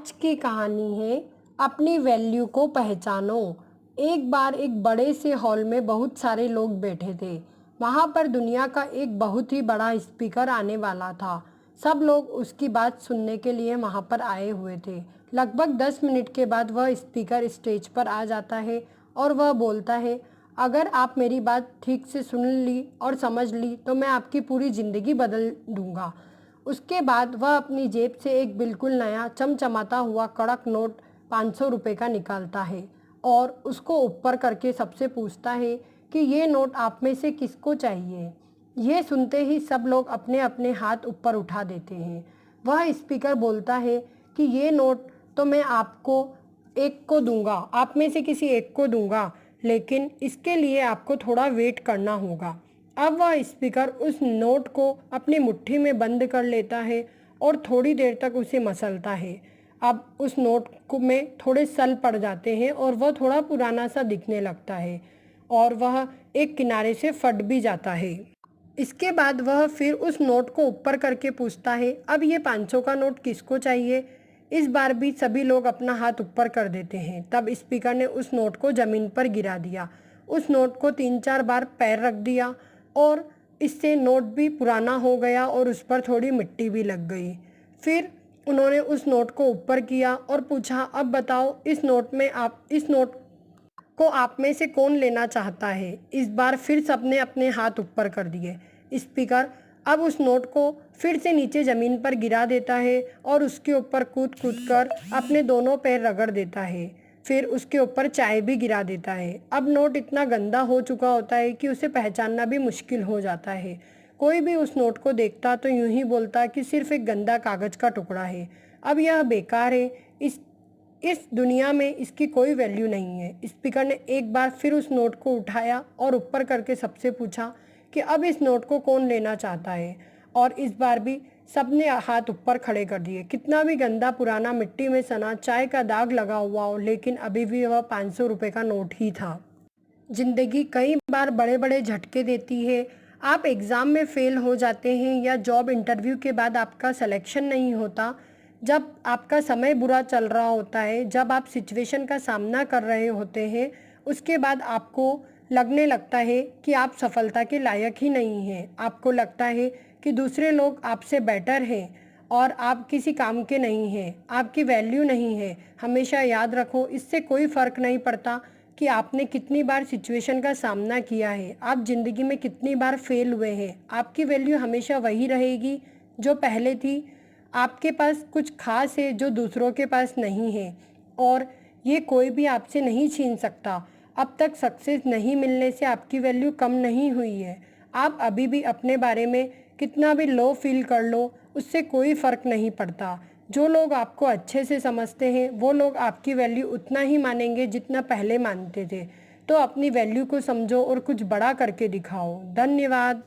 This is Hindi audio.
आज की कहानी है अपनी वैल्यू को पहचानो। एक बार एक बड़े से हॉल में बहुत सारे लोग बैठे थे। वहाँ पर दुनिया का एक बहुत ही बड़ा स्पीकर आने वाला था। सब लोग उसकी बात सुनने के लिए वहाँ पर आए हुए थे। लगभग 10 मिनट के बाद वह स्पीकर स्टेज पर आ जाता है और वह बोलता है, अगर आप मेरी बात ठीक से सुन ली और समझ ली तो मैं आपकी पूरी ज़िंदगी बदल दूँगा। उसके बाद वह अपनी जेब से एक बिल्कुल नया चमचमाता हुआ कड़क नोट 500 रुपये का निकालता है और उसको ऊपर करके सबसे पूछता है कि ये नोट आप में से किसको चाहिए। ये सुनते ही सब लोग अपने अपने हाथ ऊपर उठा देते हैं। वह स्पीकर बोलता है कि ये नोट तो मैं आपको एक को दूंगा, आप में से किसी एक को दूंगा, लेकिन इसके लिए आपको थोड़ा वेट करना होगा। अब वह स्पीकर उस नोट को अपनी मुट्ठी में बंद कर लेता है और थोड़ी देर तक उसे मसलता है। अब उस नोट को में थोड़े सल पड़ जाते हैं और वह थोड़ा पुराना सा दिखने लगता है और वह एक किनारे से फट भी जाता है। इसके बाद वह फिर उस नोट को ऊपर करके पूछता है, अब ये 500 का नोट किसको चाहिए। इस बार भी सभी लोग अपना हाथ ऊपर कर देते हैं। तब स्पीकर ने उस नोट को ज़मीन पर गिरा दिया। उस नोट को 3-4 बार पैर रख दिया और इससे नोट भी पुराना हो गया और उस पर थोड़ी मिट्टी भी लग गई। फिर उन्होंने उस नोट को ऊपर किया और पूछा, अब बताओ इस नोट को आप में से कौन लेना चाहता है। इस बार फिर सबने अपने हाथ ऊपर कर दिए। स्पीकर अब उस नोट को फिर से नीचे ज़मीन पर गिरा देता है और उसके ऊपर कूद कूद कर अपने दोनों पैर रगड़ देता है। फिर उसके ऊपर चाय भी गिरा देता है। अब नोट इतना गंदा हो चुका होता है कि उसे पहचानना भी मुश्किल हो जाता है। कोई भी उस नोट को देखता तो यूं ही बोलता कि सिर्फ एक गंदा कागज़ का टुकड़ा है, अब यह बेकार है, इस दुनिया में इसकी कोई वैल्यू नहीं है। स्पीकर ने एक बार फिर उस नोट को उठाया और ऊपर करके सबसे पूछा कि अब इस नोट को कौन लेना चाहता है, और इस बार भी सबने हाथ ऊपर खड़े कर दिए। कितना भी गंदा पुराना मिट्टी में सना चाय का दाग लगा हुआ हो, लेकिन अभी भी वह 500 रुपये का नोट ही था। जिंदगी कई बार बड़े बड़े झटके देती है। आप एग्ज़ाम में फ़ेल हो जाते हैं या जॉब इंटरव्यू के बाद आपका सिलेक्शन नहीं होता। जब आपका समय बुरा चल रहा होता है, जब आप सिचुएशन का सामना कर रहे होते हैं, उसके बाद आपको लगने लगता है कि आप सफलता के लायक ही नहीं हैं। आपको लगता है कि दूसरे लोग आपसे बेटर हैं और आप किसी काम के नहीं हैं, आपकी वैल्यू नहीं है। हमेशा याद रखो, इससे कोई फ़र्क नहीं पड़ता कि आपने कितनी बार सिचुएशन का सामना किया है, आप ज़िंदगी में कितनी बार फेल हुए हैं। आपकी वैल्यू हमेशा वही रहेगी जो पहले थी। आपके पास कुछ खास है जो दूसरों के पास नहीं है और ये कोई भी आपसे नहीं छीन सकता। अब तक सक्सेस नहीं मिलने से आपकी वैल्यू कम नहीं हुई है। आप अभी भी अपने बारे में कितना भी लो फील कर लो, उससे कोई फ़र्क नहीं पड़ता। जो लोग आपको अच्छे से समझते हैं वो लोग आपकी वैल्यू उतना ही मानेंगे जितना पहले मानते थे। तो अपनी वैल्यू को समझो और कुछ बड़ा करके दिखाओ। धन्यवाद।